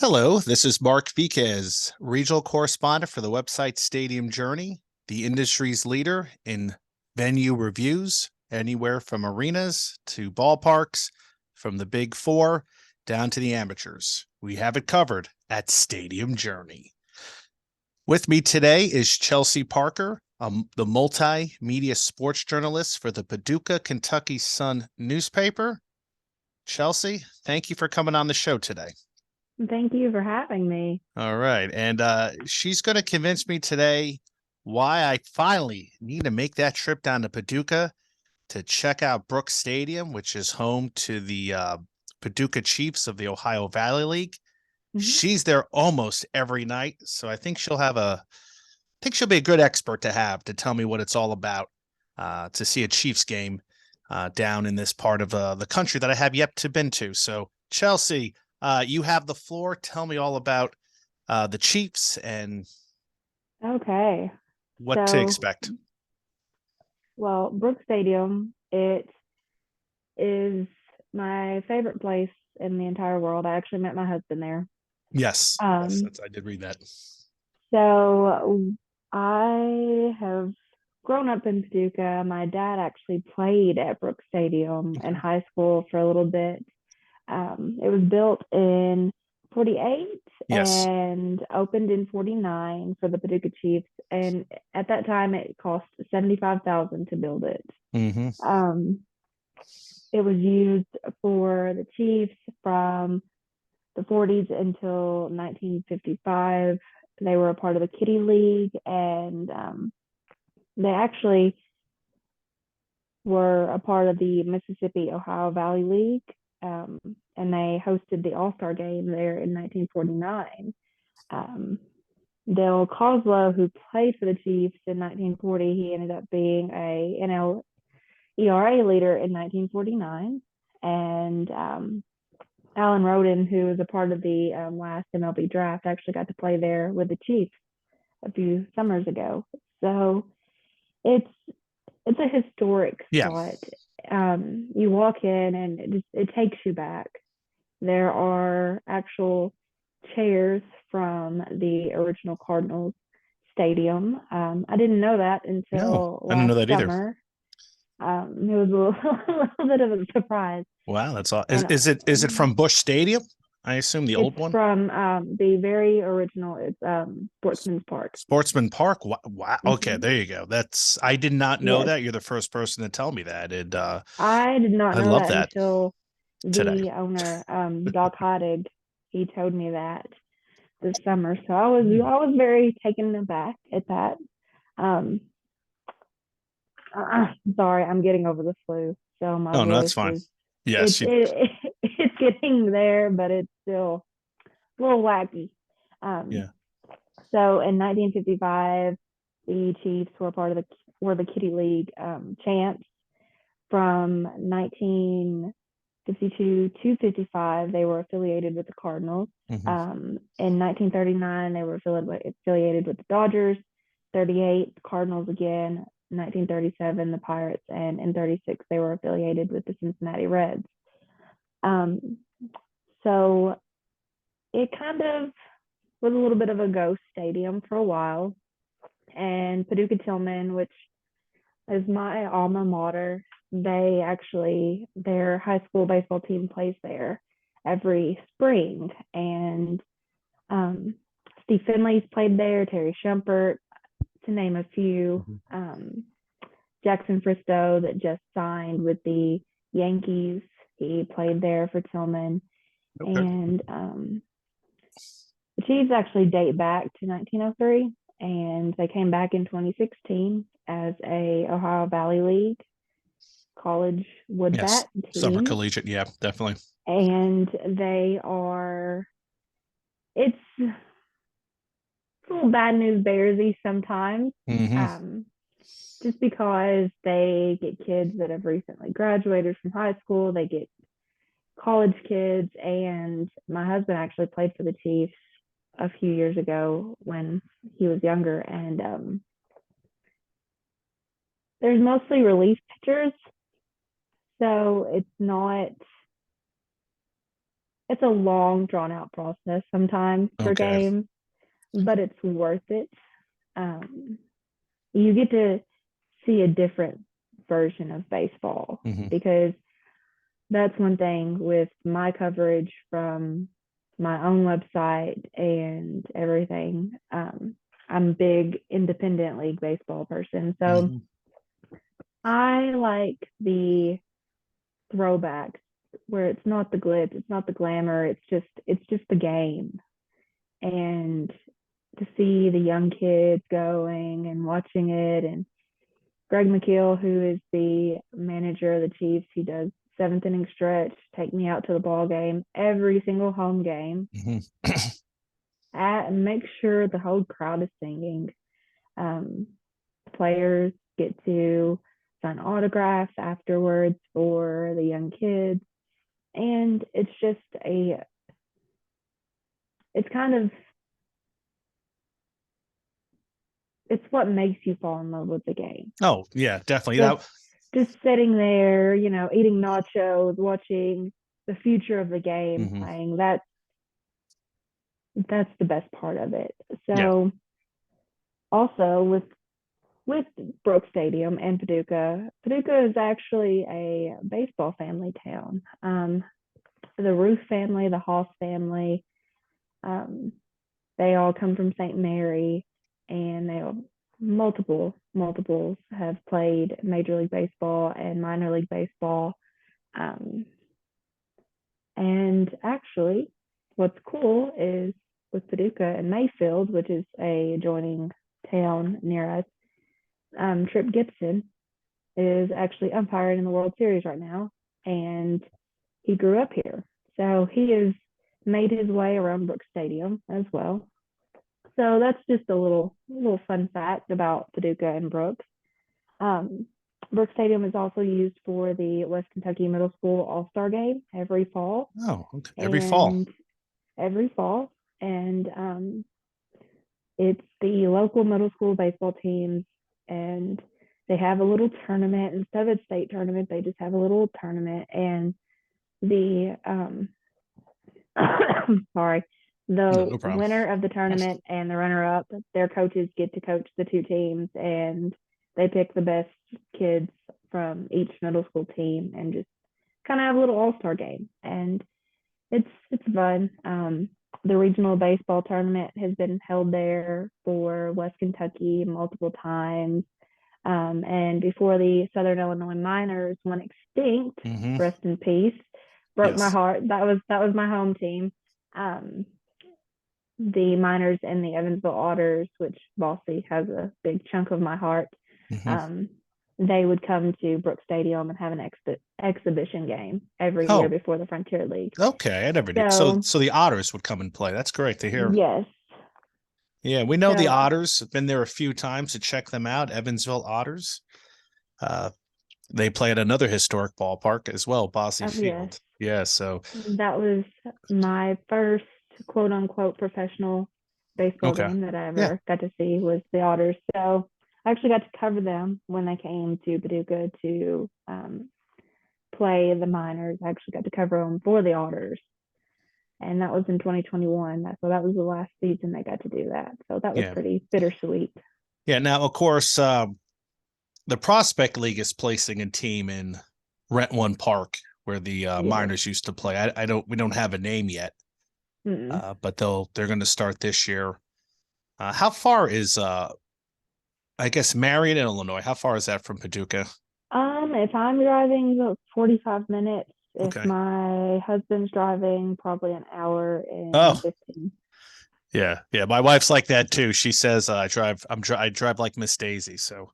Hello, this is Mark Viquez, regional correspondent for the website Stadium Journey, the industry's leader in venue reviews, anywhere from arenas to ballparks, from the big four down to the amateurs. We have it covered at Stadium Journey. With me today is Chelsea Parker, the multimedia sports journalist for the Paducah, Kentucky Sun newspaper. Chelsea, thank you for coming on the show today. Thank you for having me. All right. And she's going to convince me today why I finally need to make that trip down to Paducah to check out Brooks Stadium, which is home to the Paducah Chiefs of the Ohio Valley League. Mhm. She's there almost every night. So I think I think she'll be a good expert to have to tell me what it's all about to see a Chiefs game down in this part of the country that I have yet to been to. So Chelsea, you have the floor. Tell me all about the Chiefs and Okay. what to So, expect. well, Brooks Stadium, it is my favorite place in the entire world. I actually met my husband there. Yes, yes, Um, that's I did read that. so I have grown up in Paducah. My dad actually played at Brooks Stadium in Okay. high school for a little bit. It was built in 48 Yes. and opened in 49 for the Paducah Chiefs. And at that time, it cost 75,000 to build it. Hmm. Um, it was used for the Chiefs from the 40s until 1955. They were a part of the Kitty League, and they actually were a part of the Mississippi Ohio Valley League, and they hosted the All Star game there in 1949. Um, Dale Coslow, who played for the Chiefs in 1940, he ended up being a NLERA leader in 1949, and Alan Roden, who was a part of the last MLB draft, actually got to play there with the Chiefs a few summers ago. So it's it's a historic Yeah. spot. You walk in and it takes you back. There are actual chairs from the original Cardinals stadium. I didn't know that No, until I didn't know last that either. summer. It was a little, a little bit of a surprise. Wow, that's all. And Is it from Bush Stadium? I assume the it's old one. from the very original, it's Sportsman's Park. Sportsman Park. Wow. Wow. Okay, Hmm. there you go. That's I did not know Yes, that. You're the first person to tell me that. And I did not I know love that that until today. the owner, Doc Heidig, he told me that this summer. So Hmm. I was very taken aback at that. Um, sorry, I'm getting over the flu, so my Oh, no, that's voice fine. is Yes, it's getting there, but it's still a little wacky. Um, yeah. so in 1955, the Chiefs were the Kitty League champs. From 1952 to 55, they were affiliated with the Cardinals. Hmm. In 1939, they were affiliated with the Dodgers. 38, the Cardinals again. 1937, the Pirates, and in 36, they were affiliated with the Cincinnati Reds. Um, so it kind of was a little bit of a ghost stadium for a while. And Paducah Tillman, which is my alma mater. Their high school baseball team plays there every spring. And um, Steve Finley's played there, Terry Shumpert, to name a few. Hmm. Jackson Fristow, that just signed with the Yankees, he played there for Tillman. Okay. And the Chiefs actually date back to 1903, and they came back in 2016 as a Ohio Valley League college wood Yes. bat Summer team. collegiate. Yeah, definitely. And it's a little bad news bearsy sometimes, Hmm. um, just because they get kids that have recently graduated from high school, they get college kids, and my husband actually played for the Chiefs a few years ago when he was younger, and there's mostly relief pitchers, so it's a long drawn out process sometimes for Okay. games, but it's worth it. Um, you get to see a different version of baseball Hmm. because that's one thing with my coverage from my own website and everything. I'm a big independent league baseball person, so Hmm. I like the throwbacks where it's not the glitz, it's not the glamour, it's just the game. And to see the young kids going and watching it, and Greg McKeel, who is the manager of the Chiefs, he does seventh inning stretch, take me out to the ball game every single home game, Hmm. make sure the whole crowd is singing. Um, Players get to sign autographs afterwards for the young kids, and it's kind of it's what makes you fall in love with the game. Oh yeah, definitely. Just That. just sitting there, eating nachos, watching the future of the game Hmm. playing. That's the best part of it. Yeah. So also with Brooks Stadium and Paducah, Paducah is actually a baseball family town. The Ruth family, the Hoss family, um, they all come from St. Mary, and they all, multiples have played Major League Baseball and minor league baseball. Um, and actually, what's cool is with Paducah and Mayfield, which is a adjoining town near us, Trip Gibson is actually umpiring in the World Series right now, and he grew up here. So he has made his way around Brooks Stadium as well. So that's just a little fun fact about Paducah and Brooks. Um, Brooks Stadium is also used for the West Kentucky Middle School All Star Game every fall, Oh, okay. Every fall. and every fall, and it's the local middle school baseball teams, and they have a little tournament instead of a state tournament. They just have a little tournament, and the sorry, No, the no problem. winner of the tournament and the runner up, their coaches get to coach the two teams, and they pick the best kids from each middle school team and just kind of have a little all-star game. And it's fun. The regional baseball tournament has been held there for West Kentucky multiple times. And before the Southern Illinois Miners went extinct, Hmm. rest in peace, broke my Yes. heart. That was my home team. Um, the Miners and the Evansville Otters, which Bossy has a big chunk of my heart. Hmm. Um, they would come to Brooks Stadium and have an exhibition game every year Oh, before the Frontier League. okay. I never knew. So, So so the Otters would come and play. That's great to hear. yes, Yeah, we know the so Otters. I've been there a few times to check them out. Evansville Otters. Uh, they play at another historic ballpark as well, Bossy yes, Field. Yeah. So, that was my first quote unquote professional baseball okay. game that I Yeah. ever got to see was the Otters. So I actually got to cover them when they came to Paducah to play the Miners. I actually got to cover them for the Otters, and that was in 2021. So that was the last season they got to do that. So that was Yeah. pretty bittersweet. Yeah. Now, of course, the Prospect League is placing a team in Rent One Park where the Yes. Miners used to play. We don't have a name yet, Mm-mm. but they're going to start this year. How far is I guess Marion, Illinois? How far is that from Paducah? If I'm driving, about 45 minutes. If Okay. my husband's driving, probably an hour and Oh, 15. yeah, yeah. My wife's like that too. She says I drive like Miss Daisy. So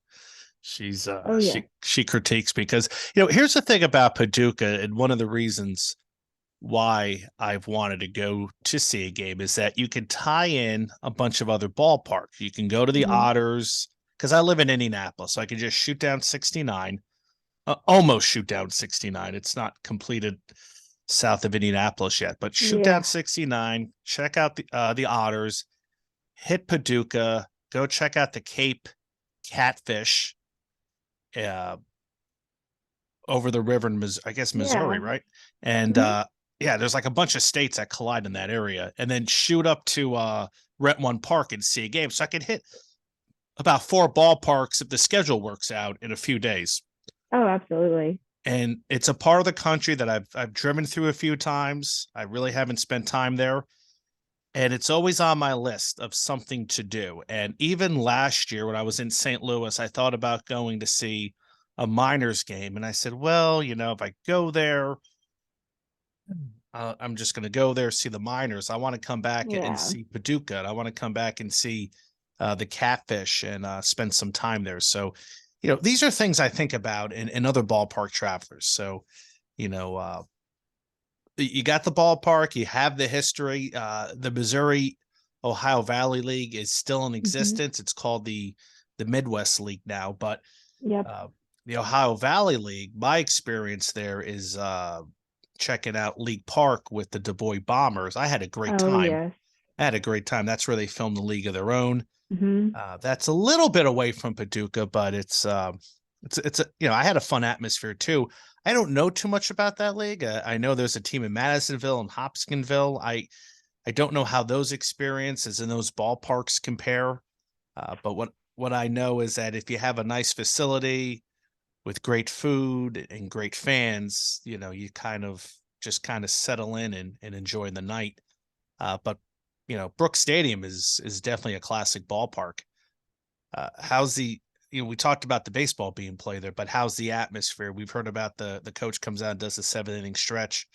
she's Oh yeah. she critiques because here's the thing about Paducah, and one of the reasons why I've wanted to go to see a game is that you can tie in a bunch of other ballparks. You can go to the Mm-hmm. Otters because I live in Indianapolis, so I can just shoot down 69, almost shoot down 69. It's not completed south of Indianapolis yet, but shoot down Yeah. 69, check out the Otters, hit Paducah, go check out the Cape Catfish uh, over the river in I guess Missouri, Yeah. right? And Mm-hmm. yeah, there's like a bunch of states that collide in that area, and then shoot up to Rent One Park and see a game. So I could hit about 4 ballparks if the schedule works out in a few days. Oh, absolutely. And it's a part of the country that I've driven through a few times. I really haven't spent time there, and it's always on my list of something to do. And even last year when I was in St. Louis, I thought about going to see a Miners game, and I said, well, if I go there, I'm just going to go there, see the Miners. I want to come back and Yeah. see Paducah. I want to come back and see the Catfish and spend some time there. So, these are things I think about in other ballpark travelers. So, you know, uh, you got the ballpark, you have the history. The Missouri Ohio Valley League is still in Hmm. existence. It's called the Midwest League now, but Yep. uh, the Ohio Valley League, my experience there is checking out League Park with the Du Bois Bombers. I had a great Oh, time. yes. I had a great time. That's where they filmed the League of Their Own. Hmm. That's a little bit away from Paducah, but it's a I had a fun atmosphere too. I don't know too much about that league. I know there's a team in Madisonville and Hopkinsville. I don't know how those experiences in those ballparks compare. But what I know is that if you have a nice facility with great food and great fans, you kind of settle in and enjoy the night. But Brooks Stadium is definitely a classic ballpark. How's the we talked about the baseball being played there, but how's the atmosphere? We've heard about the coach comes out and does a 7 inning stretch.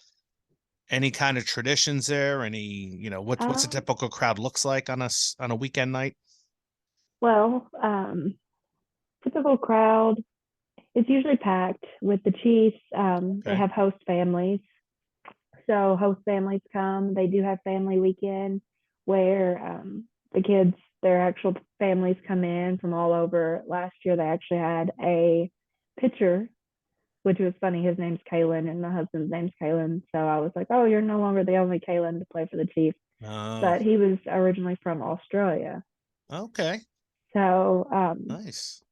Any kind of traditions there? Any what's a Um, typical crowd looks like on a weekend night? well, typical crowd is usually packed with the Chiefs. They Okay, have host families. So host families come. They do have family weekend where the kids, their actual families come in from all over. Last year, they actually had a pitcher, which was funny. His name's Kalen, and my husband's name's Kalen. So I was like, oh, you're no longer the only Kalen to play for the Chiefs. uh, But he was originally from Australia. okay, So nice.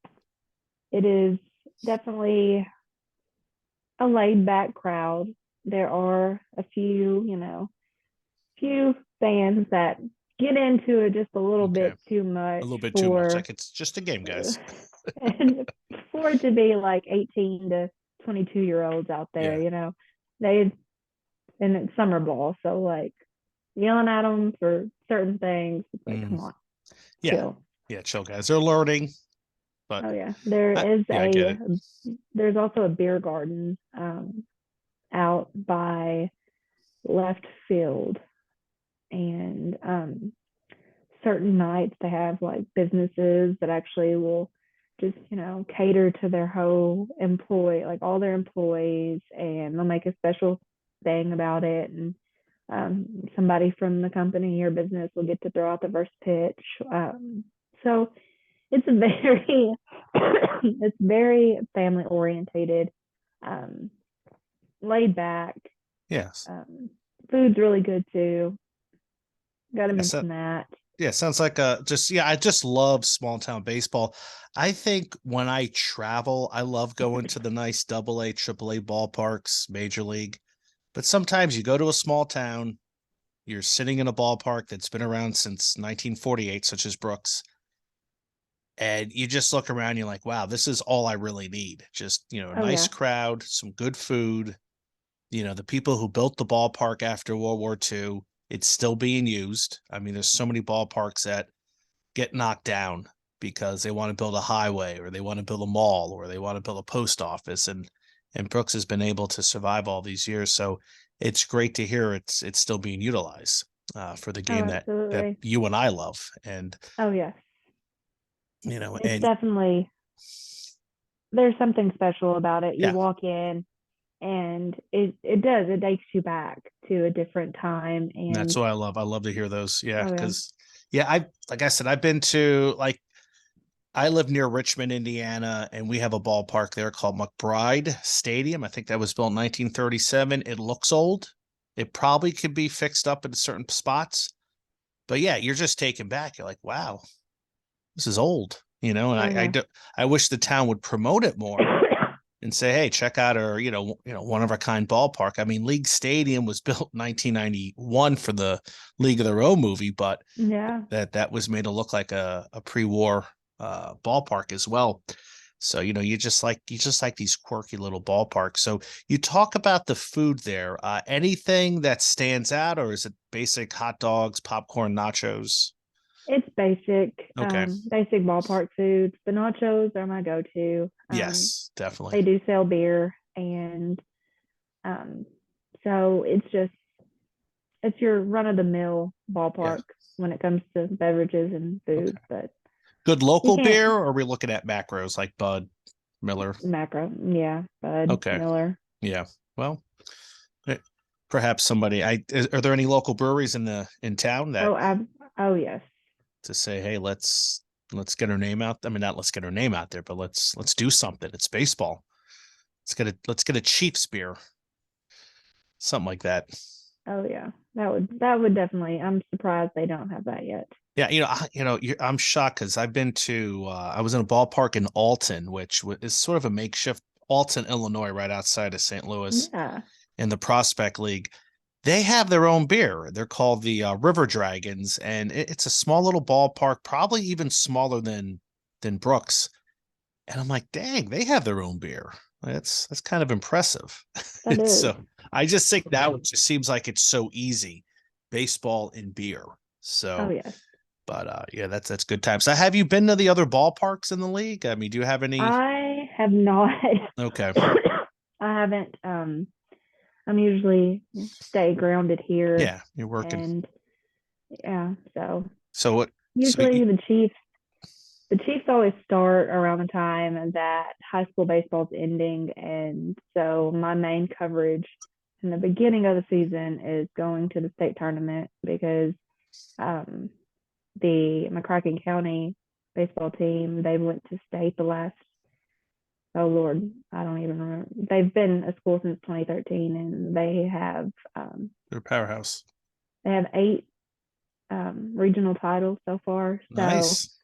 it is definitely a laid back crowd. There are a few, few fans that get into it just a little Okay, bit too a much little bit too much. for Like it's just a game, guys. and for it to be like 18 to 22-year-olds out there, Yeah. they and it's summer ball, so like yelling at them for certain things. It's like, Mm, come on, yeah, chill. yeah, chill, guys. They're learning, but Oh yeah, there is yeah, I get it. there's also a beer garden out by left field, and certain nights they have like businesses that actually will just cater to their whole employee, like all their employees, and they'll make a special thing about it. And somebody from the company or business will get to throw out the first pitch. So it's very it's very family orientated, um, laid back. Yes. um, Food's really good too, got to Yeah, so mention that. yeah, sounds like I just love small town baseball. I think when I travel, I love going to the nice double A, triple A ballparks, major league. But sometimes you go to a small town, you're sitting in a ballpark that's been around since 1948, such as Brooks, and you just look around, you're like, wow, this is all I really need. Just, a Oh nice yeah. crowd, some good food, the people who built the ballpark after World War II, it's still being used. I mean, there's so many ballparks that get knocked down because they want to build a highway or they want to build a mall or they want to build a post office, and Brooks has been able to survive all these years. So it's great to hear it's still being utilized for the Oh, game that absolutely. you and I love. And Oh yes. It's and definitely, there's something special about it. You yeah, walk in and it takes you back to a different time. that's And what I love. I love to hear those. Yeah, oh yeah. because yeah, I like I said, I've been to like I live near Richmond, Indiana, and we have a ballpark there called McBride Stadium. I think that was built in 1937. It looks old. It probably could be fixed up in certain spots. But yeah, you're just taken back. You're like, wow, this is old, and Oh I yeah. do, I wish the town would promote it more and say, hey, check out our, one of a kind ballpark. I mean, League Stadium was built in 1991 for the League of Their Own movie, but Yeah. that was made to look like a pre-war ballpark as well. So, you just like these quirky little ballparks. So you talk about the food there. Anything that stands out, or is it basic hot dogs, popcorn, nachos? It's Okay. basic ballpark foods. The nachos are my go-to. Yes, definitely. They do sell beer, and um, so it's your run-of-the-mill Yeah. ballpark when it comes to beverages and Okay. food. But Good you local beer, can't or are we looking at macros like Bud, Miller? macro, yeah, Bud Okay. Miller. Yeah. Well, eh, perhaps somebody are there any local breweries in town that Oh, oh yes. to say, hey, let's get our name out. I mean, not let's get our name out there, but let's do something. It's baseball. Let's get a Chiefs beer, something like that. Oh yeah. That would definitely. I'm surprised they don't have that yet. Yeah, I'm shocked because I've been to. I was in a ballpark in Alton, which is sort of a makeshift Alton, Illinois, right outside of St. Louis, Yeah. in the Prospect League. They have their own beer. They're called the River Dragons, and it's a small little ballpark, probably even smaller than Brooks. And I'm like, dang, they have their own beer. That's kind of impressive. That is. So I just think now it just seems like it's so easy, baseball and beer. Oh So, yes. but yeah, that's good time. So have you been to the other ballparks in the league? I mean, do you have any? I have not. Okay, I haven't. I'm usually stay grounded here, yeah, you're working. and yeah. So So what? So usually the Chiefs always start around the time that high school baseball's ending, and so my main coverage in the beginning of the season is going to the state tournament because um, the McCracken County baseball team, they went to state the last, oh Lord, I don't even remember. They've been a school since 2013, and they're a powerhouse. they have 8 regional titles so far. So Nice.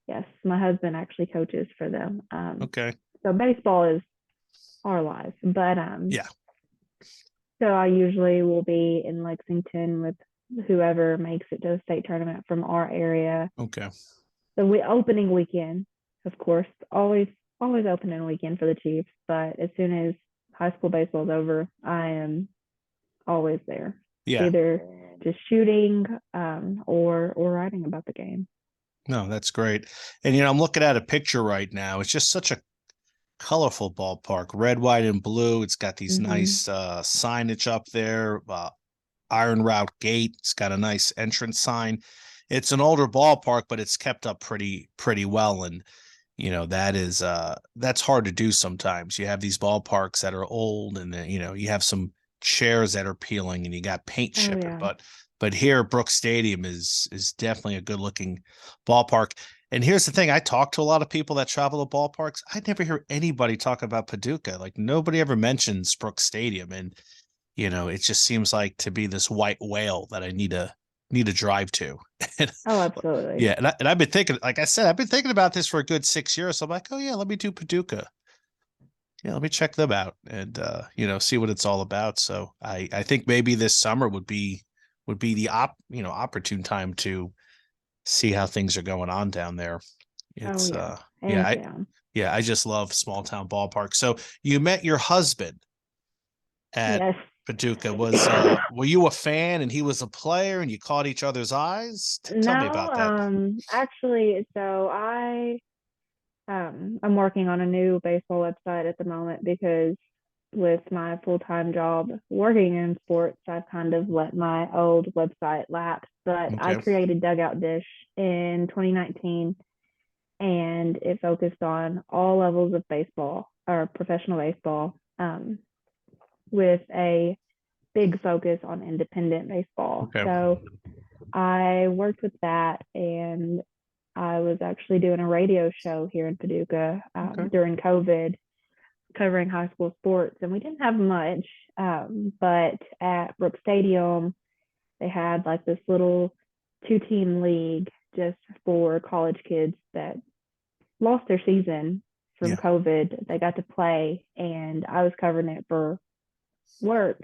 yes, my husband actually coaches for them. Okay. So baseball is our life, but Yeah. so I usually will be in Lexington with whoever makes it to the state tournament from our area. Okay. The opening weekend, of course, always opening weekend for the Chiefs. But as soon as high school baseball is over, I am always there, Yeah. either just shooting or writing about the game. No, that's great. And I'm looking at a picture right now. It's just such a colorful ballpark, red, white, and blue. It's got these Mm-hmm. nice signage up there. Iron Route Gate. It's got a nice entrance sign. It's an older ballpark, but it's kept up pretty well. And that's hard to do sometimes. You have these ballparks that are old, and then you have some chairs that are peeling, and you got paint Oh chipping. yeah. But here, Brooks Stadium is definitely a good looking ballpark. And here's the thing: I talk to a lot of people that travel to ballparks. I never hear anybody talk about Paducah. Like nobody ever mentions Brooks Stadium, and it just seems like to be this white whale that I need to drive to. Oh, absolutely. Yeah, and I've been thinking, like I said, I've been thinking about this for a good 6 years. So I'm like, oh yeah, let me do Paducah. Yeah, let me check them out and see what it's all about. So I think maybe this summer would be the opportune time to see how things are going on down there. Oh It's yeah. yeah, Hands down. I just love small town ballparks. So you met your husband at Yes. Paducah. Were you a fan and he was a player and you caught each other's eyes? Tell me No, about that. actually, so I'm working on a new baseball website at the moment because with my full-time job working in sports, I've kind of let my old website lapse. But I Okay. created Dugout Dish in 2019, and it focused on all levels of baseball or professional baseball, with a big focus on independent baseball. Okay. So I worked with that, and I was actually doing a radio show here in Paducah Okay. during COVID, covering high school sports, and we didn't have much. But at Brook Stadium, they had like this little 2-team league just for college kids that lost their season from Yeah. COVID. They got to play, and I was covering it for work.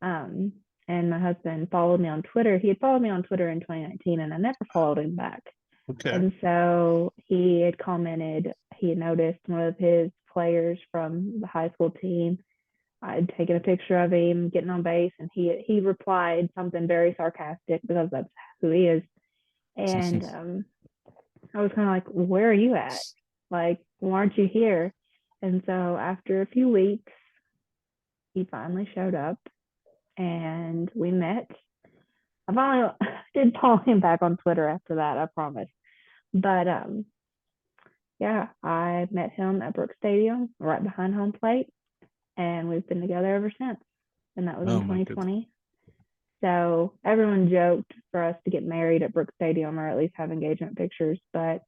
Um, and my husband followed me on Twitter. He had followed me on Twitter in 2019, and I never followed him back. Okay. And so he had commented, he had noticed one of his players from the high school team. I'd taken a picture of him getting on base, and he replied something very sarcastic because that's who he is. And I was kind of like, "Where are you at? Like, why aren't you here?" And so after a few weeks, he finally showed up, and we met. I finally did follow him back on Twitter after that, I promise. But yeah, I met him at Brooks Stadium, right behind home plate, and we've been together ever since. And that was in Oh my goodness. 2020. So everyone joked for us to get married at Brooks Stadium or at least have engagement pictures, but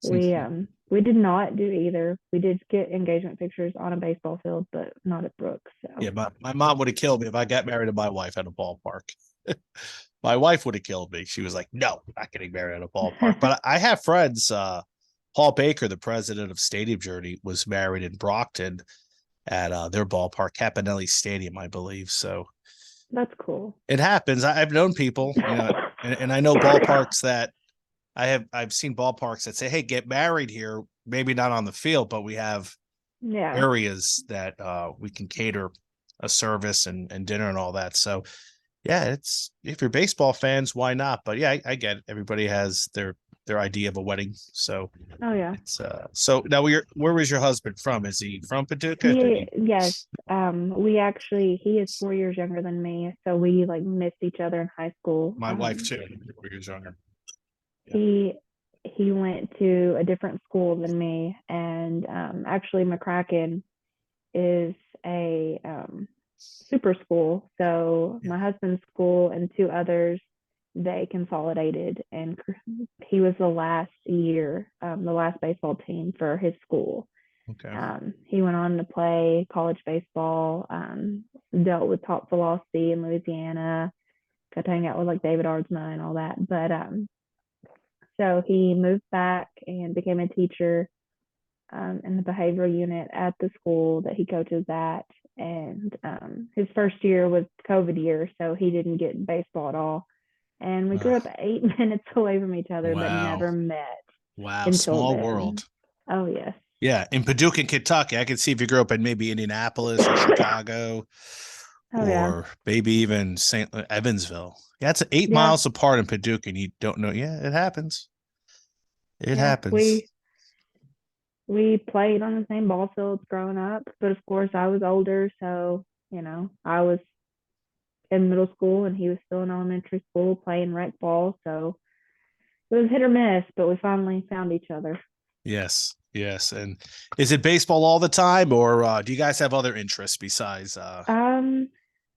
we did not do either. We did get engagement pictures on a baseball field, but not at Brooks. So Yeah, my mom would have killed me if I got married to my wife at a ballpark. My wife would have killed me. She was like, no, not getting married at a ballpark. But I have friends. Paul Baker, the president of Stadium Journey, was married in Brockton at their ballpark, Caponelli Stadium, I believe. So that's cool. it happens. I've known people, and I know ballparks that I've seen ballparks that say, hey, get married here. Maybe not on the field, but we have Yeah. areas that we can cater a service and dinner and all that. So yeah, it's if you're baseball fans, why not? But yeah, I get it. Everybody has their idea of a wedding. So Oh yeah. it's so now where was your husband from? Is he from Paducah? Did he Yes. We actually he is 4 years younger than me, so we like missed each other in high school. my wife too, 4 years younger. Yeah. He went to a different school than me, and actually McCracken is a super school. So Yeah. my husband's school and two others, they consolidated, and he was the last year, the last baseball team for his school. Okay. He went on to play college baseball, dealt with top philosophy in Louisiana, got to hang out with like David Ardsma and all that. But so he moved back and became a teacher in the behavioral unit at the school that he coaches at. And his first year was COVID year, so he didn't get baseball at all. And we grew up 8 minutes away from each other, but Wow. never met Wow. until Small then. world. Oh, yes. Yeah. In Paducah, Kentucky. I could see if you grew up in maybe Indianapolis or Chicago Oh, yeah. or maybe even St. Evansville. Yeah, it's 8 miles apart in Paducah and you don't know. Yeah, it happens. It Yeah. happens. We played on the same ball fields growing up, but of course I was older, so I was in middle school and he was still in elementary school playing rec ball, so it was hit or miss, but we finally found each other. Yes. Yes. And is it baseball all the time or do you guys have other interests besides Um,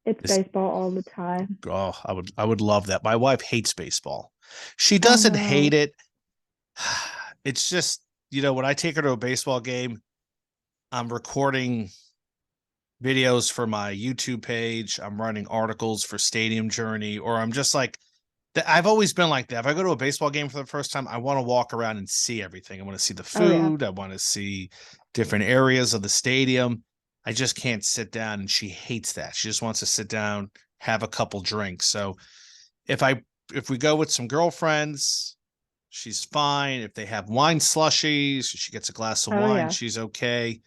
it's this? baseball all the time. Oh, I would love that. My wife hates baseball. She Oh doesn't hate no. it. It's just, when I take her to a baseball game, I'm recording videos for my YouTube page. I'm writing articles for Stadium Journey, or I'm just like, I've always been like that. If I go to a baseball game for the first time, I want to walk around and see everything. I want to see the Oh yeah. food. I want to see different areas of the stadium. I just can't sit down, and she hates that. She just wants to sit down, have a couple drinks. So if we go with some girlfriends, she's fine. If they have wine slushies, she gets a glass of Oh wine, yeah. she's okay.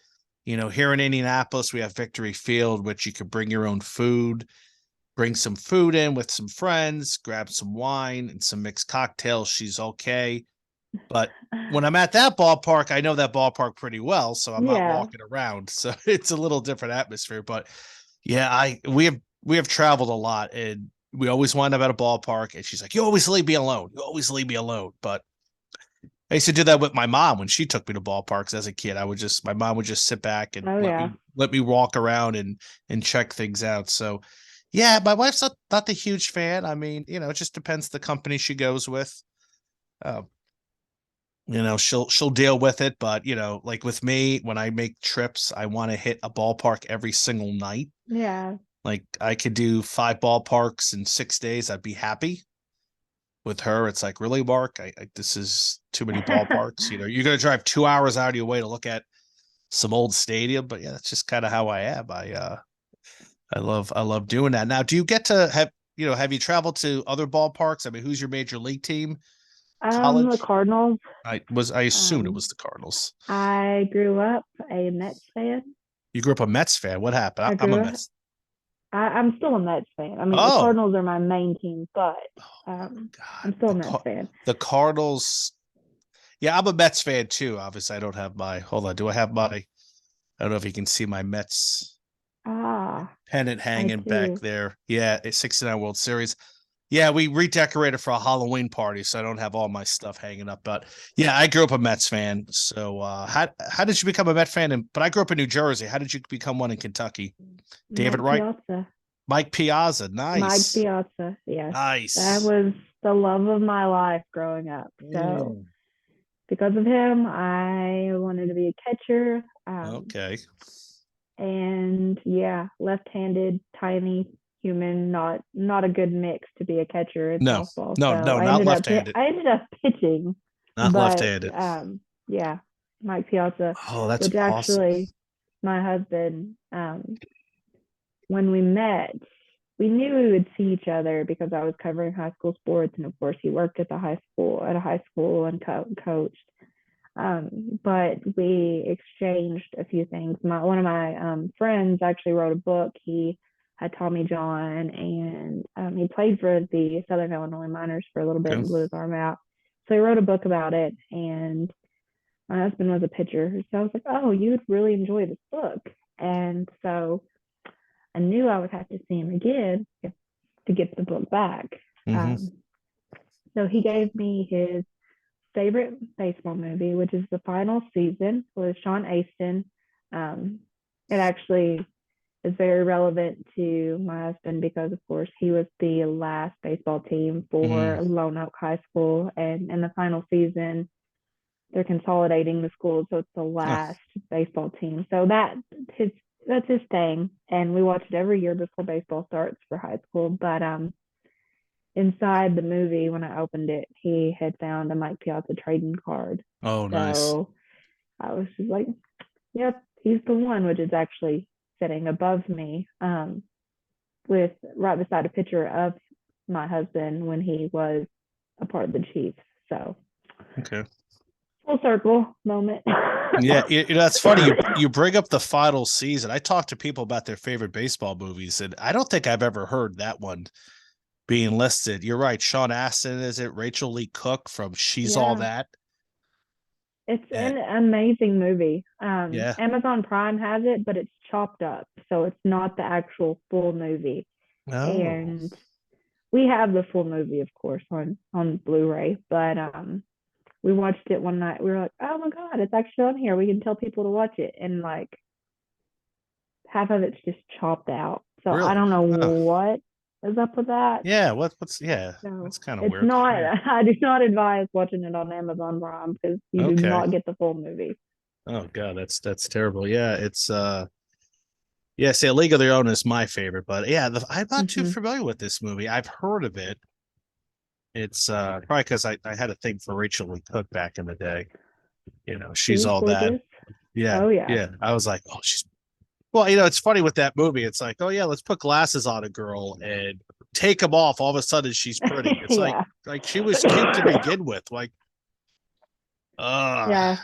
Here in Indianapolis, we have Victory Field, which you could bring your own food, bring some food in with some friends, grab some wine and some mixed cocktails. She's okay. But when I'm at that ballpark, I know that ballpark pretty well, so I'm not Yeah. walking around. So it's a little different atmosphere. But yeah, we have traveled a lot, and we always wind up at a ballpark. And she's like, "You always leave me alone. You always leave me alone." But I used to do that with my mom when she took me to ballparks as a kid. My mom would just sit back and Oh yeah. let me walk around and check things out. So yeah, my wife's not the huge fan. I mean, it just depends the company she goes with. Uh, she'll deal with it, but like with me, when I make trips, I want to hit a ballpark every single night. Yeah. Like I could do 5 ballparks in 6 days. I'd be happy. With her, it's like, really, Mark, this is too many ballparks. You're going to drive 2 hours out of your way to look at some old stadium, but yeah, that's just kind of how I am. I love doing that. Now, do you get to have you traveled to other ballparks? I mean, who's your major league team? The College? Cardinals. I assumed it Um, was the Cardinals. I grew up a Mets fan. You grew up a Mets fan. What happened? I I'm a grew up. Mets. I'm still a Mets fan. I mean, the Oh, Cardinals are my main team, but God, I'm still a Mets fan. the Cardinals. Yeah, I'm a Mets fan too. Obviously, I don't have my. Hold on, do I have my? I don't know if you can see my Mets Ah, pennant I hanging back do. there. Yeah, it's 69 World Series. Yeah, we redecorated for a Halloween party, so I don't have all my stuff hanging up. But yeah, I grew up a Mets fan. So how did you become a Mets fan? But I grew up in New Jersey. How did you become one in Kentucky? David Mike Wright, Piazza. Mike Piazza. Mike Nice, Piazza. Yes, that nice. was the love of my life growing up. So Mm, because of him, I wanted to be a catcher. okay. And yeah, left-handed, tiny human, not a good mix to be a catcher in No, softball. no, So no, not left-handed. I ended up pitching, Not but left-handed. yeah, Mike Piazza, Oh, that's which awesome. actually my husband, when we met, we knew we would see each other because I was covering high school sports, and of course he worked at a high school and coached. But we exchanged a few things. One of my friends actually wrote a book. He had Tommy John, and he played for the Southern Illinois Miners for a little bit Okay. and blew his arm out. So he wrote a book about it, and my husband was a pitcher. So I was like, oh, you would really enjoy this book. And so I knew I would have to see him again to get the book back. Hmm. Um, so he gave me his favorite baseball movie, which is The Final Season with Sean Astin. It actually is very relevant to my husband because, of course, he was the last baseball team Mm. for Lone Oak High School, and in the final season, they're consolidating the schools, so it's the Oh, last baseball team. So his that's his thing, and we watch it every year before baseball starts for high school. But inside the movie, when I opened it, he had found a Mike Piazza trading card. oh, nice. So I was just like, yep, he's the one, which is actually sitting above me, with right beside a picture of my husband when he was a part of the Chiefs. So Okay. full circle moment. Yeah, that's funny. You bring up the final season. I talk to people about their favorite baseball movies, and I don't think I've ever heard that one being listed. You're right. Sean Astin is it? Rachel Lee Cook from She's All Yeah, That. it's And an amazing movie. yeah. Amazon Prime has it, but it's chopped up, so it's not the actual full movie. Oh, And we have the full movie, of course, on Blu-ray. But we watched it one night. We were like, oh my god, it's actually on here. We can tell people to watch it, and like half of it's just chopped out. So I really? don't know Oh, what is up with that. yeah. What's yeah? So That's kind of it's weird. not. Yeah. I do not advise watching it on Amazon Prime because you do Okay. not get the full movie. Oh God, that's terrible. Yeah, it's yeah. See, A League of Their Own is my favorite, but yeah, I'm not too Mm-hmm. familiar with this movie. I've heard of it. It's probably because I had a thing for Rachel Lee Cook back in the day. She She's was all that. gorgeous. Yeah, Oh yeah, yeah. I was like, oh, she's well. It's funny with that movie. It's like, oh yeah, let's put glasses on a girl and take them off. All of a sudden, she's pretty. It's yeah, like she was cute to begin with. Like, uh yeah.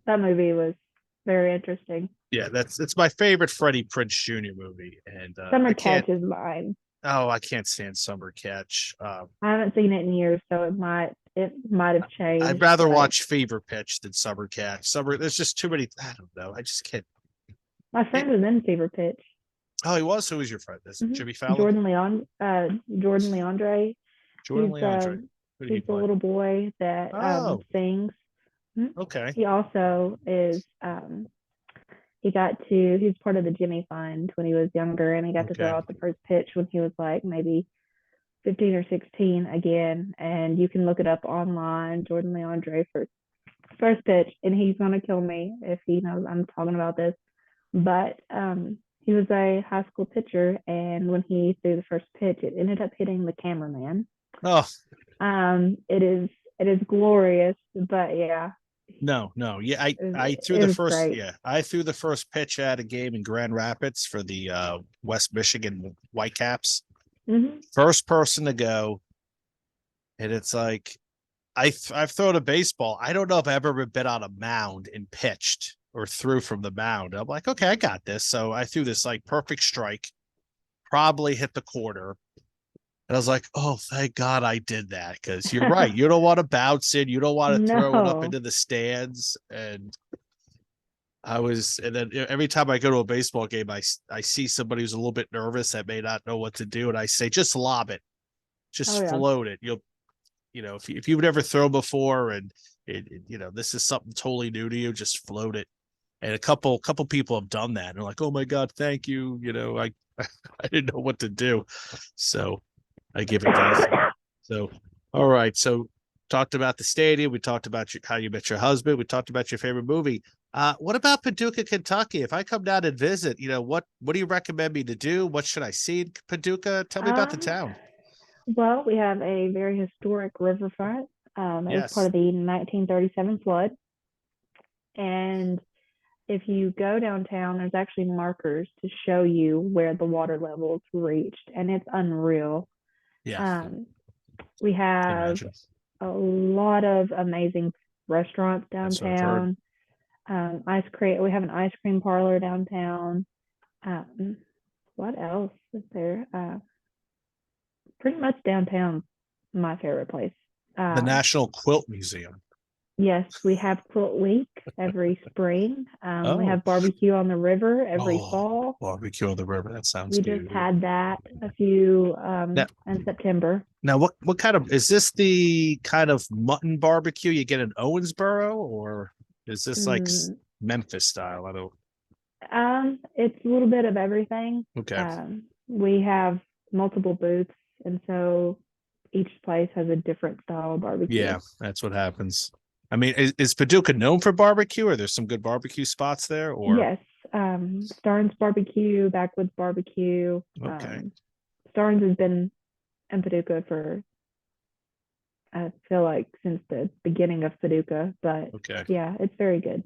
That movie was very interesting. yeah. That's it's my favorite Freddie Prince Jr. movie, and Summer I can't. Catch is mine. Oh, I can't stand Summer Catch. I haven't seen it in years, so it might have I'd changed. rather But watch Fever Pitch than Summer Catch. There's just too many. I don't know. I just can't. my friend It, was in Fever Pitch. oh, he was. Who was your friend? Is it Mm-hmm. Jimmy Fallon? Jordan Leandre. Jordan He's Leandre. Who did he he's the play? little boy that Oh, sings. Mhm. okay. He also is he's part of the Jimmy Fund when he was younger, and he got to Okay. throw out the first pitch when he was like maybe 15 or 16 again. And you can look it up online, Jordan Leandre first pitch, and he's gonna kill me if he knows I'm talking about this. But he was a high school pitcher, and when he threw the first pitch, it ended up hitting the cameraman. Oh, It is glorious, but yeah, No, no. Yeah, I threw It the was first. great. Yeah, I threw the first pitch at a game in Grand Rapids for the West Michigan Whitecaps. Hmm. First person to go, and it's like I've thrown a baseball. I don't know if I've ever been on a mound and pitched or threw from the mound. I'm like, okay, I got this. So I threw this like perfect strike, probably hit the corner. And I was like, oh, thank God I did that. Because you're right. You don't want to bounce it. You don't want to throw it up No. into the stands. And and then every time I go to a baseball game, I see somebody who's a little bit nervous that may not know what to do. And I say, just lob it, Oh just yeah. float it. If you've never thrown before and this is something totally new to you, just float it. And a couple people have done that. And they're like, oh my God, thank you. I didn't know what to do. So I give it to. So, all right. So, talked about the stadium. We talked about how you met your husband. We talked about your favorite movie. What about Paducah, Kentucky? If I come down and visit, what do you recommend me to do? What should I see in Paducah? Tell me about the Um, town. well, we have a very historic riverfront. It was part Yes. of the 1937 flood. And if you go downtown, there's actually markers to show you where the water levels reached, and it's unreal. Yeah. Um, we Can have imagine. a lot of amazing restaurants That's what I've heard. downtown. Ice cream. We have an ice cream parlor downtown. Um, what else is there? Pretty much downtown, my favorite place. The Uh, National Quilt Museum. yes, we have Quilt Week every spring. We Oh, have barbecue on the river every oh, fall. barbecue on the river. That sounds We just good. had that a few Now, in September. now, what kind of is this? The kind of mutton barbecue you get in Owensboro, or is this like Mm, Memphis style? I don't. it's a little bit of everything. Okay. We have multiple booths, and so each place has a different style of barbecue. Yeah, that's what happens. I mean, is Paducah known for barbecue? Or there's some good barbecue spots there? Or Yes, Starnes Barbecue, Backwoods Barbecue. okay, Starnes has been in Paducah for, I feel like, since the beginning of Paducah, but okay, yeah, it's very good.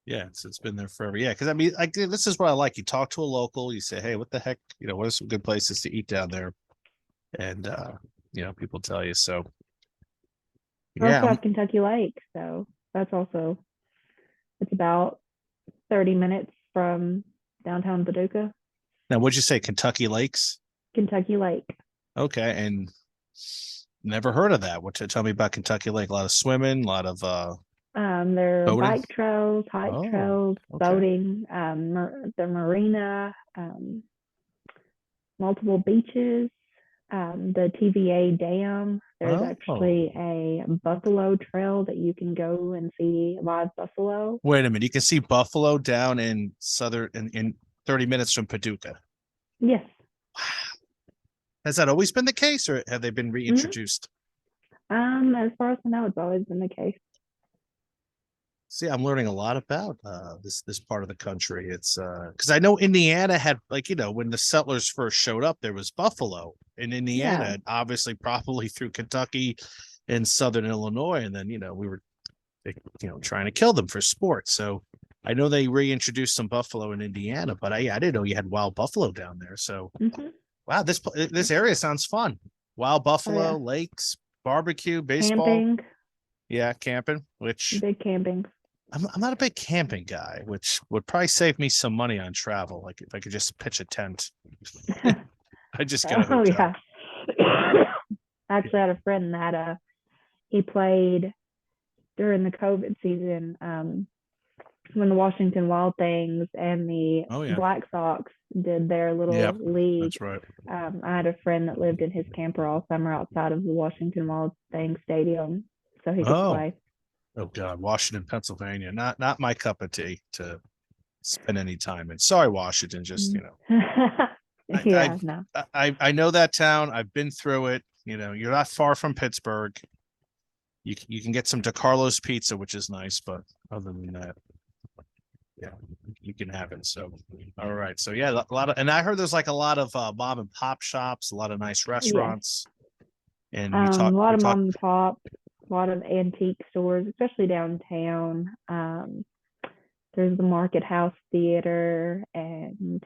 yeah, it's been there forever. Yeah, because I mean, like this is what I like. You talk to a local, you say, hey, what the heck? What are some good places to eat down there? And people tell you. So We also yeah. have Kentucky Lake, so that's also, it's about 30 minutes from downtown Paducah. Now, what'd you say? Kentucky Lakes? Kentucky Lake. Okay, and never heard of that. What to tell me about Kentucky Lake? A lot of swimming, a lot of There are boating. bike trails, hike Oh, trails, okay. boating, the marina, multiple beaches, the TVA Dam. There's Oh, actually a buffalo trail that you can go and see live buffalo. wait a minute. You can see buffalo down in southern in 30 minutes from Paducah. Yes. Has that always been the case, or have they been Mm-hmm. reintroduced? As far as I know, it's always been the case. See, I'm learning a lot about this part of the country. It's because I know Indiana had when the settlers first showed up, there was buffalo in Indiana, Yeah. and obviously probably through Kentucky and southern Illinois, and then we were trying to kill them for sport. So I know they reintroduced some buffalo in Indiana, but I didn't know you had wild buffalo down there. So Mm-hmm. wow, this area sounds fun. Wild Oh buffalo, yeah. lakes, barbecue, baseball, Camping, yeah, camping. Which big camping. I'm not a big camping guy, which would probably save me some money on travel. Like if I could just pitch a tent, I just get a Oh hotel. yeah. I actually had a friend that he played during the COVID season, when the Washington Wild Things and the Oh yeah, Black Sox did their yep, little league. that's right. I had a friend that lived in his camper all summer outside of the Washington Wild Things stadium, so he could Oh, play. oh God, Washington, Pennsylvania, not my cup of tea to spend any time in. Sorry, Washington, just I Yeah, no. I know that town. I've been through it. You're not far from Pittsburgh. You can get some DeCarlo's pizza, which is nice, but other than that, yeah, you can have it. So, all right. So yeah, a lot of, and I heard there's like a lot of mom and pop shops, a lot of nice Yes. restaurants, and A lot we of talked. mom and pop. a lot of antique stores, especially downtown. There's the Market House Theater, and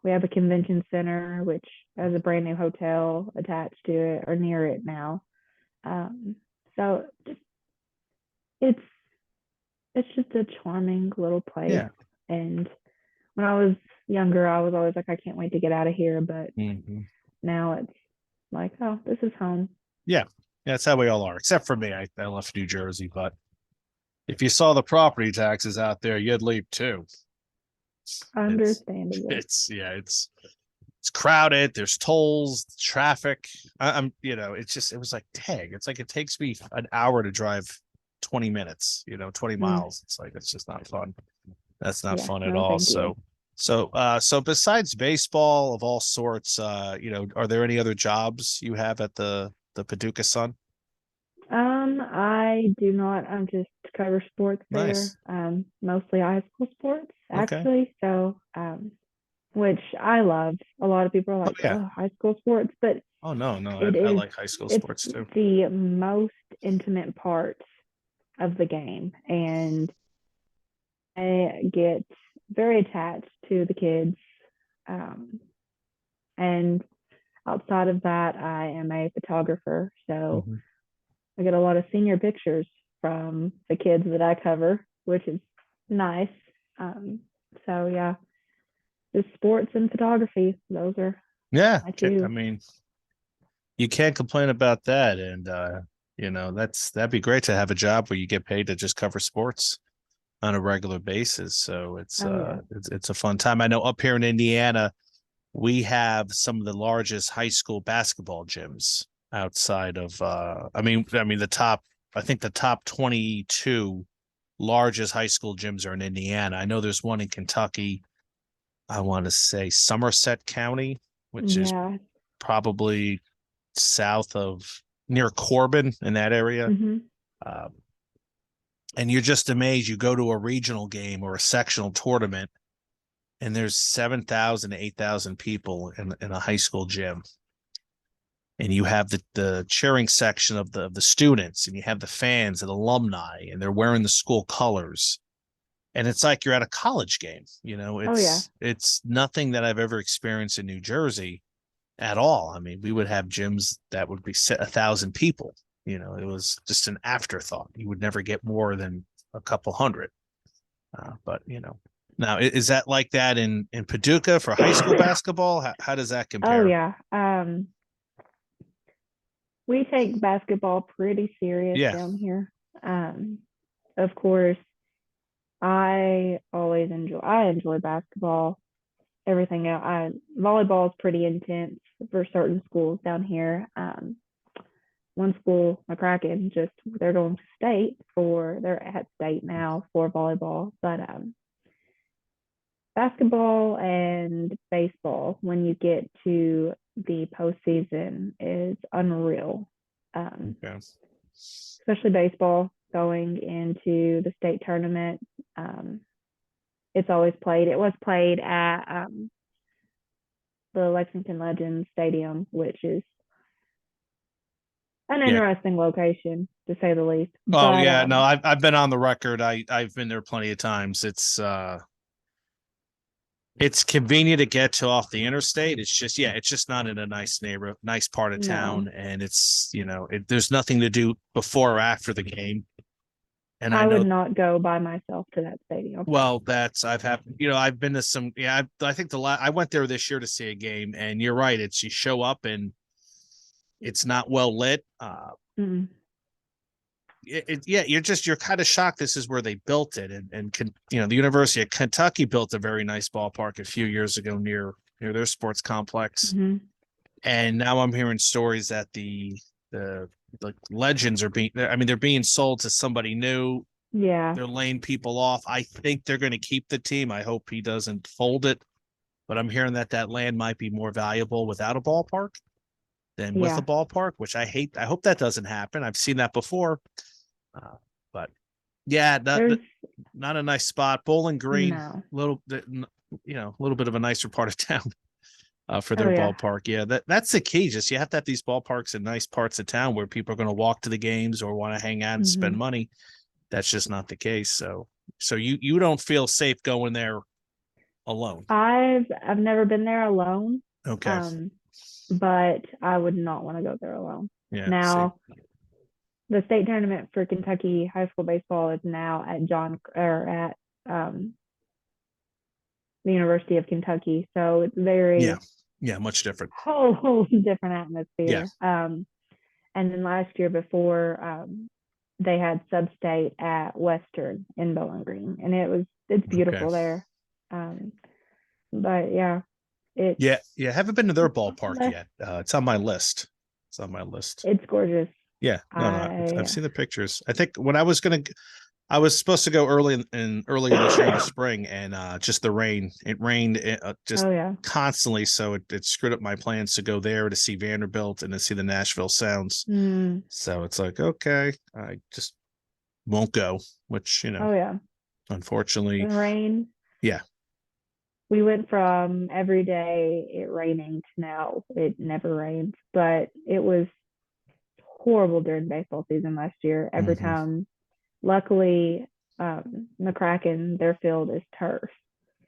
we have a convention center, which has a brand new hotel attached to it or near it now. So it's it's just a charming little place. Yeah. And when I was younger, I was always like, I can't wait to get out of here. But Hmm. now it's like, oh, this is home. Yeah. That's how we all are, except for me. I left New Jersey, but if you saw the property taxes out there, you'd leave too. It's Understandable. it's crowded. There's tolls, traffic. I'm it's just it was like tag. It's like it takes me an hour to drive 20 minutes, 20 Mm, miles. It's like it's just not fun. That's not yeah, fun at no, all. thank you. So besides baseball of all sorts, are there any other jobs you have at the Paducah Sun? I do not. I'm just cover sports there. Nice. Mostly high school sports, Okay. actually. So, which I love. A lot of people are Oh like, yeah. oh, high school sports, but Oh no, it I is, like high school it's sports too. the most intimate part of the game. And I get very attached to the kids. Um, and outside of that, I am a photographer. So Mhm. I get a lot of senior pictures from the kids that I cover, which is nice. Um, so yeah, just sports and photography. Those are Yeah. my I two. mean, you can't complain about that. And that'd be great to have a job where you get paid to just cover sports on a regular basis. So Oh yeah. it's a fun time. I know up here in Indiana, we have some of the largest high school basketball gyms outside of I mean I think the top 22 largest high school gyms are in Indiana. I know there's one in Kentucky. I want to say Somerset County, which is Yeah. probably south of near Corbin in that area. Hmm. Um, and you're just amazed. You go to a regional game or a sectional tournament, and there's 7,000 to 8,000 people in a high school gym. And you have the cheering section of the students, and you have the fans and alumni, and they're wearing the school colors. And it's like you're at a college game. Oh yeah. It's nothing that I've ever experienced in New Jersey at all. I mean, we would have gyms that would be set 1,000 people. It was just an afterthought. You would never get more than a couple hundred. But now is that like that in Paducah for high school basketball? How does that Oh compare? yeah. We take basketball pretty serious Yeah. down here. Of course, I enjoy basketball. Everything else, volleyball is pretty intense for certain schools down here. One school, McCracken, just they're going to state for they're at state now for volleyball, but basketball and baseball when you get to the postseason is unreal. Um, Okay. Especially baseball going into the state tournament. Um, it's always played. It was played at the Lexington Legends Stadium, which is an Yeah. interesting location to say the least. Oh But yeah. No, I've been on the record. I've been there plenty of times. It's convenient to get to off the interstate. It's just not in a nice neighborhood, nice part of no, town, and there's nothing to do before or after the game. And I I would know, not go by myself to that stadium. well, I've been to some, yeah, I think I went there this year to see a game, and you're right. It's you show up and it's not well lit. Mm. Yeah, you're kind of shocked. This is where they built it, and the University of Kentucky built a very nice ballpark a few years ago near their sports complex. Mm-hmm. And now I'm hearing stories that the legends are they're being sold to somebody new. Yeah, They're laying people off. I think they're going to keep the team. I hope he doesn't fold it. But I'm hearing that land might be more valuable without a ballpark than with a yeah. ballpark, which I hate. I hope that doesn't happen. I've seen that before. But yeah, There's not a nice spot. Bowling Green, no. a little bit of a nicer part of town. for Oh their yeah. ballpark. Yeah, that's the key. Just you have to have these ballparks in nice parts of town where people are going to walk to the games or want to hang out and spend Hmm. money. That's just not the case. So you don't feel safe going there alone. I've never been there alone, Okay. um, but I would not want to go there alone. Yeah. See. Now, the state tournament for Kentucky high school baseball is now at um, the University of Kentucky, so it's Yeah. very Yeah. Much different. whole different Yeah. atmosphere. And then last year before, they had sub-state at Western in Bowling Green, and it's Okay. beautiful there. Um, but yeah, it's Yeah. Yeah. Haven't been to their ballpark less. yet. It's on my list. It's on my list. It's gorgeous. Yeah. No. I've I seen the pictures. I think when I was supposed to go earlier this year in the spring, and just the rain. It rained just Oh yeah. constantly, so it screwed up my plans to go there to see Vanderbilt and to see the Nashville Sounds. Mm. So it's like, okay, I just won't go, which Oh yeah. The unfortunately, rain. yeah, We went from every day it raining to now it never rains, but it was horrible during baseball season last year. Every hmm time, luckily, McCracken, their field is turf,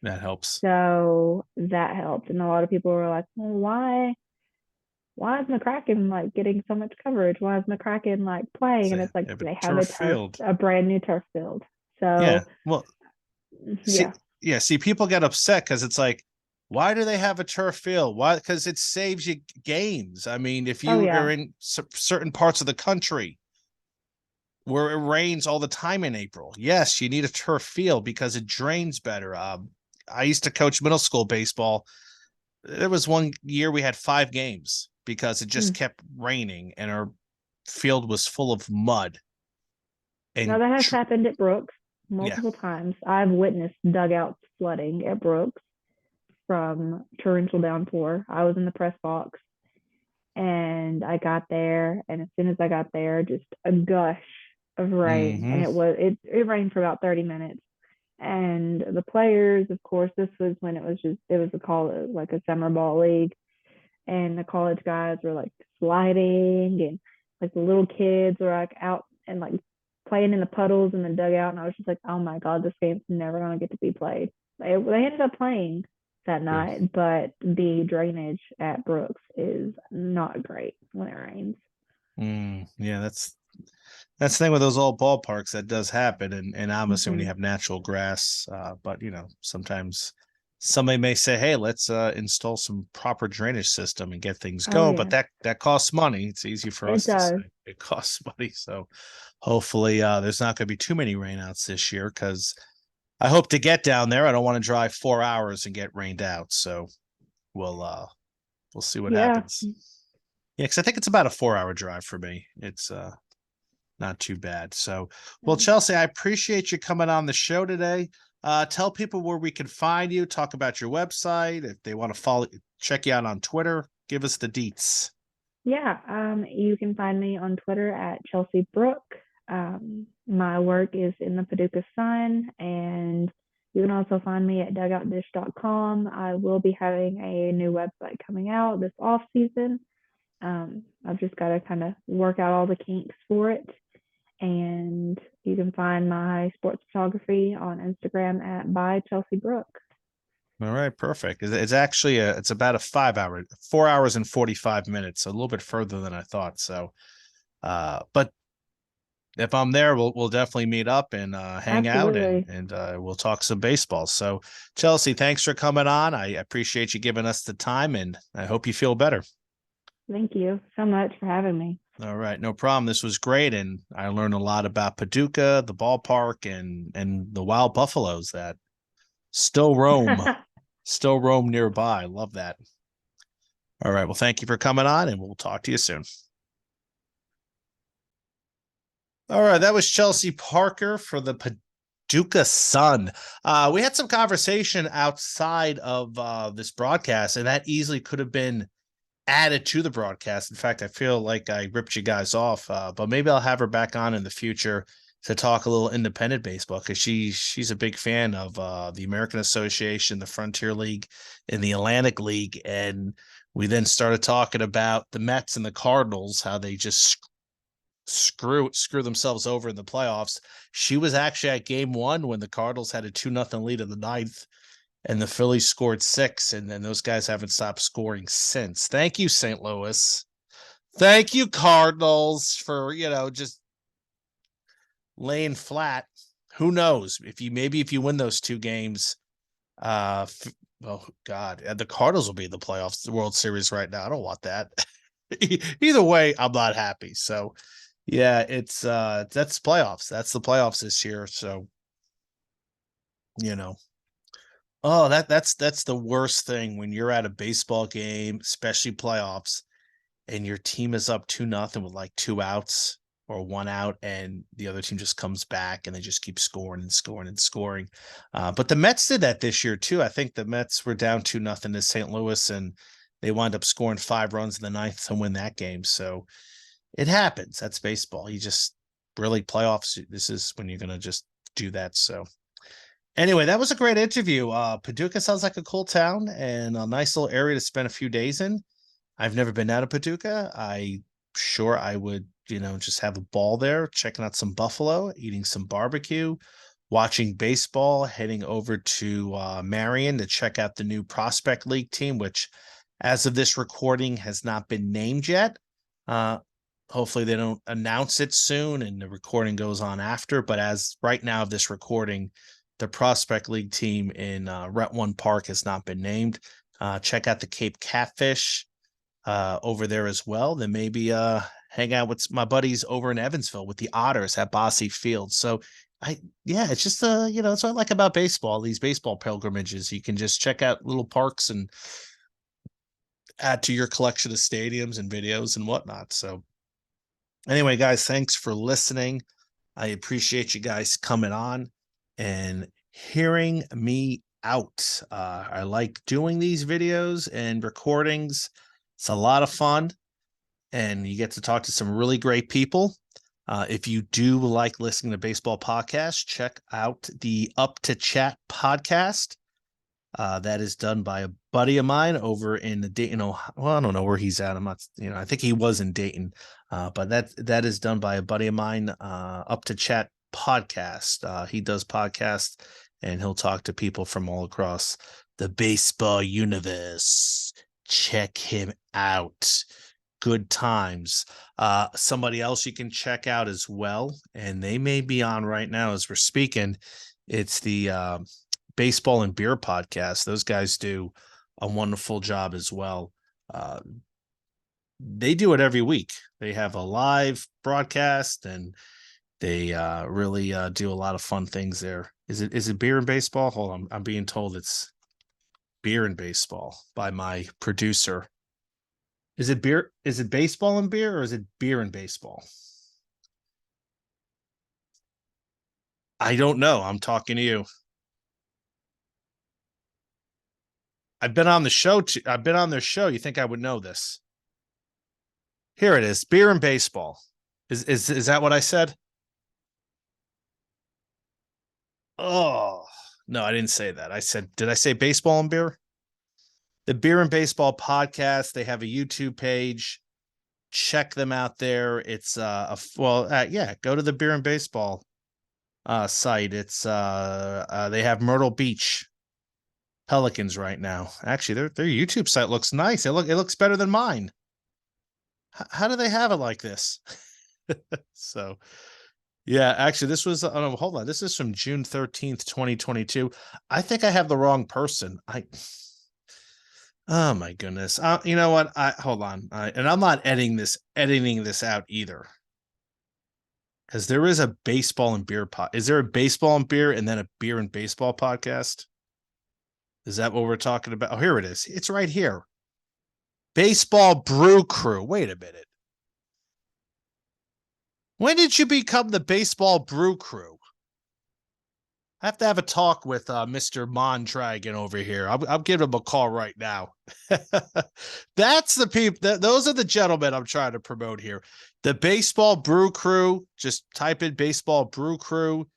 that helps. so that helped. And a lot of people were like, "Well, why is McCracken like getting so much coverage? Why is McCracken like playing?" So And it's like they have a they have turf field. a brand new turf field. Yeah, So well, see, yeah, yeah, see, people get upset because it's like, why do they have a turf field? Why? Because it saves you games. I mean, if oh you are yeah, in certain parts of the country where it rains all the time in April, yes, you need a turf field because it drains better. I used to coach middle school baseball. There was one year we had 5 games because it just mm. kept raining and our field was full of mud. Now And that has happened at Brooks yeah, multiple times. I've witnessed dugouts flooding at Brooks from torrential downpour. I was in the press box and I got there, and as soon as I got there, just a gush of rain, and hmm it rained for about 30 minutes. And the players, of course, this was when it was a call like a summer ball league, and the college guys were like sliding, and like the little kids were like out and like playing in the puddles in the dugout, and I was just like, oh my god, this game's never gonna get to be played. They ended up playing that yeah. night, but the drainage at Brooks is not great when it rains. Yeah, that's the thing with those old ballparks that does happen, and obviously when you Mm-hmm. have natural grass, but sometimes somebody may say, "Hey, let's install some proper drainage system and get things Oh going," but yeah, that costs money. It's easy for it us to does. say it costs money, so hopefully there's not going to be too many rainouts this year because I hope to get down there. I don't want to drive 4 hours and get rained out, so we'll see what Yeah, happens. Yeah, because I think it's about a 4 hour drive for me. It's not too bad. So, well, Chelsea, I appreciate you coming on the show today. Tell people where we can find you, talk about your website. If they want to follow, check you out on Twitter, give us the deets. yeah. You can find me on Twitter at Chelsea Brooke. My work is in the Paducah Sun, and you can also find me at dugoutdish.com. I will be having a new website coming out this off season. I've just got to kind of work out all the kinks for it. And you can find my sports photography on Instagram at by Chelsea Brooke. All right, perfect. It's actually it's about a 5 hour, 4 hours and 45 minutes, so a little bit further than I thought. So, but if I'm there, we'll definitely meet up and hang out and Absolutely. we'll talk some baseball. So, Chelsea, thanks for coming on. I appreciate you giving us the time, and I hope you feel better. Thank you so much for having me. All right, no problem. This was great, and I learned a lot about Paducah, the ballpark, and the wild buffaloes that still roam, still roam nearby. Love that. All right, well, thank you for coming on, and we'll talk to you soon. All right, that was Chelsea Parker for the Paducah Sun. We had some conversation outside of this broadcast, and that easily could have been added to the broadcast. In fact, I feel like I ripped you guys off, but maybe I'll have her back on in the future to talk a little independent baseball because she's a big fan of the American Association, the Frontier League, and the Atlantic League. And we then started talking about the Mets and the Cardinals, how they just screw themselves over in the playoffs. She was actually at game one when the Cardinals had a 2-0 lead in the ninth, and the Phillies scored 6, and then those guys haven't stopped scoring since. Thank you, St. Louis. Thank you, Cardinals, for just laying flat. Who knows if you win those 2 games? Oh God, the Cardinals will be in the playoffs, the World Series right now. I don't want that. Either way, I'm not happy. So yeah, it's that's playoffs. That's the playoffs this year. So you know, oh that's the worst thing when you're at a baseball game, especially playoffs, and your team is up 2-0 with like 2 outs or 1 out, and the other team just comes back and they just keep scoring and scoring and scoring. But the Mets did that this year too. I think the Mets were down 2-0 to St. Louis, and they wound up scoring 5 runs in the ninth to win that game. So it happens. That's baseball. You just really playoffs. This is when you're gonna just do that. So anyway, that was a great interview. Paducah sounds like a cool town and a nice little area to spend a few days in. I've never been out of Paducah. I would, just have a ball there, checking out some buffalo, eating some barbecue, watching baseball, heading over to Marion to check out the new Prospect League team, which, as of this recording, has not been named yet. Hopefully, they don't announce it soon and the recording goes on after. But as right now of this recording, the Prospect League team in Rent One Park has not been named. Check out the Cape Catfish over there as well. Then maybe hang out with my buddies over in Evansville with the Otters at Bossy Field. So it's just that's what I like about baseball. These baseball pilgrimages, you can just check out little parks and add to your collection of stadiums and videos and whatnot. So anyway, guys, thanks for listening. I appreciate you guys coming on and hearing me out. I like doing these videos and recordings. It's a lot of fun, and you get to talk to some really great people. If you do like listening to baseball podcasts, check out the Up to Chat podcast. That is done by a buddy of mine over in the Dayton, Ohio. Well, I don't know where he's at. I'm not, I think he was in Dayton. But that is done by a buddy of mine, Up to Chat podcast. He does podcasts and he'll talk to people from all across the baseball universe. Check him out. Good times. Somebody else you can check out as well, and they may be on right now as we're speaking. It's the Baseball and Beer podcast. Those guys do a wonderful job as well. They do it every week. They have a live broadcast and they really do a lot of fun things there. Is it beer and baseball? Hold on. I'm being told it's beer and baseball by my producer. Is it beer? Is it baseball and beer, or is it beer and baseball? I don't know. I'm talking to you. I've been on the show. I've been on their show. You think I would know this? Here it is. Beer and baseball. Is that what I said? Oh, no, I didn't say that. Did I say baseball and beer? The Beer and Baseball podcast. They have a YouTube page. Check them out there. It's go to the Beer and Baseball site. It's they have Myrtle Beach Pelicans right now. Actually, their YouTube site looks nice. It looks better than mine. How do they have it like this? So yeah, actually, this was hold on. This is from June 13th, 2022. I think I have the wrong person. Oh my goodness. You know what? Hold on. And I'm not editing this out either. Because there is a baseball and beer pod. Is there a baseball and beer and then a beer and baseball podcast? Is that what we're talking about? Oh, here it is. It's right here. Baseball Brew Crew. Wait a minute. When did you become the Baseball Brew Crew? I have to have a talk with Mr. Mondragon over here. I'll give him a call right now. That's the people. Those are the gentlemen I'm trying to promote here. The Baseball Brew Crew. Just type in Baseball Brew Crew.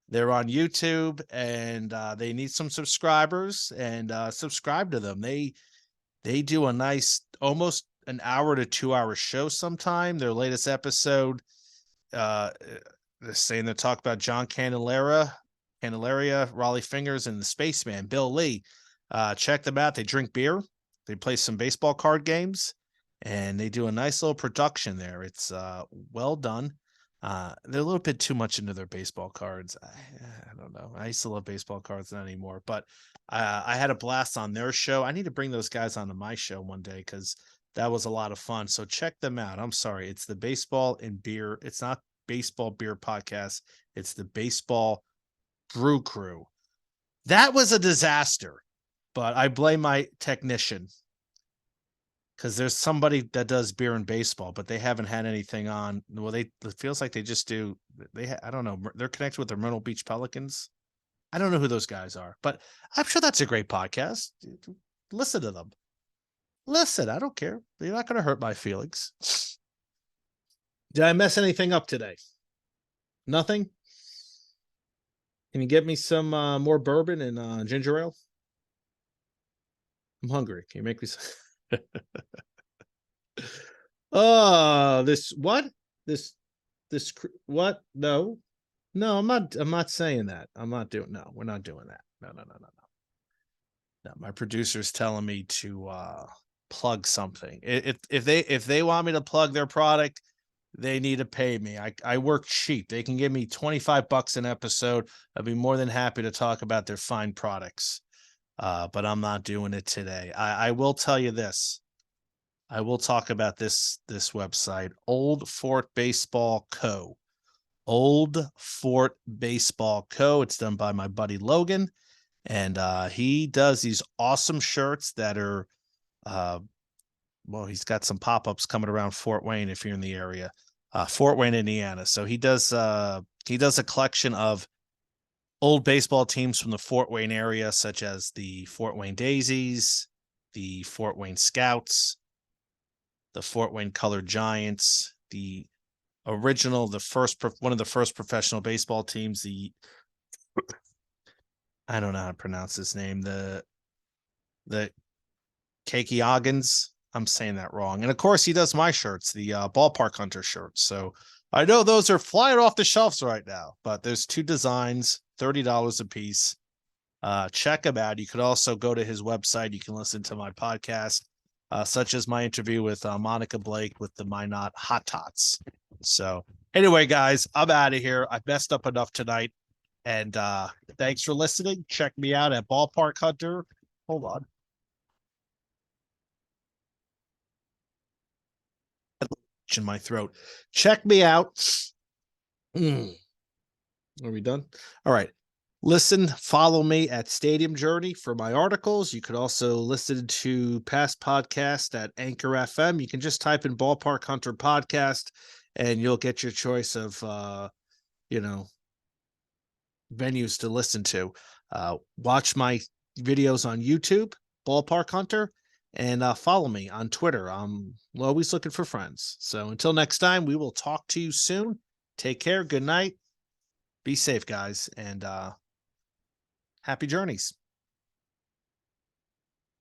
They're on YouTube, and they need some subscribers. And subscribe to them. They do a nice, almost an hour to 2 hour show sometime. Their latest episode, they're saying they talk about John Candelaria, Raleigh Fingers, and the Spaceman, Bill Lee. Check them out. They drink beer. They play some baseball card games, and they do a nice little production there. It's well done. They're a little bit too much into their baseball cards. I don't know. I used to love baseball cards, not anymore, but I had a blast on their show. I need to bring those guys onto my show one day because that was a lot of fun. So check them out. I'm sorry. It's the Baseball and Beer. It's not Baseball Beer Podcast. It's the Baseball Brew Crew. That was a disaster, but I blame my technician because there's somebody that does beer and baseball, but they haven't had anything on. Well, it feels like they just do. I don't know. They're connected with the Myrtle Beach Pelicans. I don't know who those guys are, but I'm sure that's a great podcast. Listen to them. Listen, I don't care. You're not going to hurt my feelings. Did I mess anything up today? Nothing? Can you get me some more bourbon and ginger ale? I'm hungry. Can you make me some? Oh, this what? This what? No. No, I'm not saying that. I'm not doing no, we're not doing that. No. No, my producer's telling me to plug something. If they want me to plug their product, they need to pay me. I work cheap. They can give me $25 an episode. I'd be more than happy to talk about their fine products. But I'm not doing it today. I will tell you this. I will talk about this website, Old Fort Baseball Co. Old Fort Baseball Co. It's done by my buddy Logan, and he does these awesome shirts that are well, he's got some pop-ups coming around Fort Wayne if you're in the area. Fort Wayne, Indiana. So he does a collection of old baseball teams from the Fort Wayne area, such as the Fort Wayne Daisies, the Fort Wayne Scouts, the Fort Wayne Colored Giants, the original, one of the first professional baseball teams, I don't know how to pronounce his name, the Kekiagans. I'm saying that wrong. And of course, he does my shirts, the Ballpark Hunter shirts. So I know those are flying off the shelves right now, but there's two designs, $30 a piece. Check him out. You could also go to his website. You can listen to my podcast, such as my interview with Monica Blake with the Minot Hot Tots. So anyway, guys, I'm out of here. I messed up enough tonight. And thanks for listening. Check me out at Ballpark Hunter. Hold on. In my throat. Check me out. Are we done? All right. Listen, follow me at Stadium Journey for my articles. You could also listen to past podcasts at Anchor FM. You can just type in Ballpark Hunter Podcast and you'll get your choice of, venues to listen to. Watch my videos on YouTube, Ballpark Hunter, and follow me on Twitter. I'm always looking for friends. So until next time, we will talk to you soon. Take care. Good night. Be safe, guys, and happy journeys.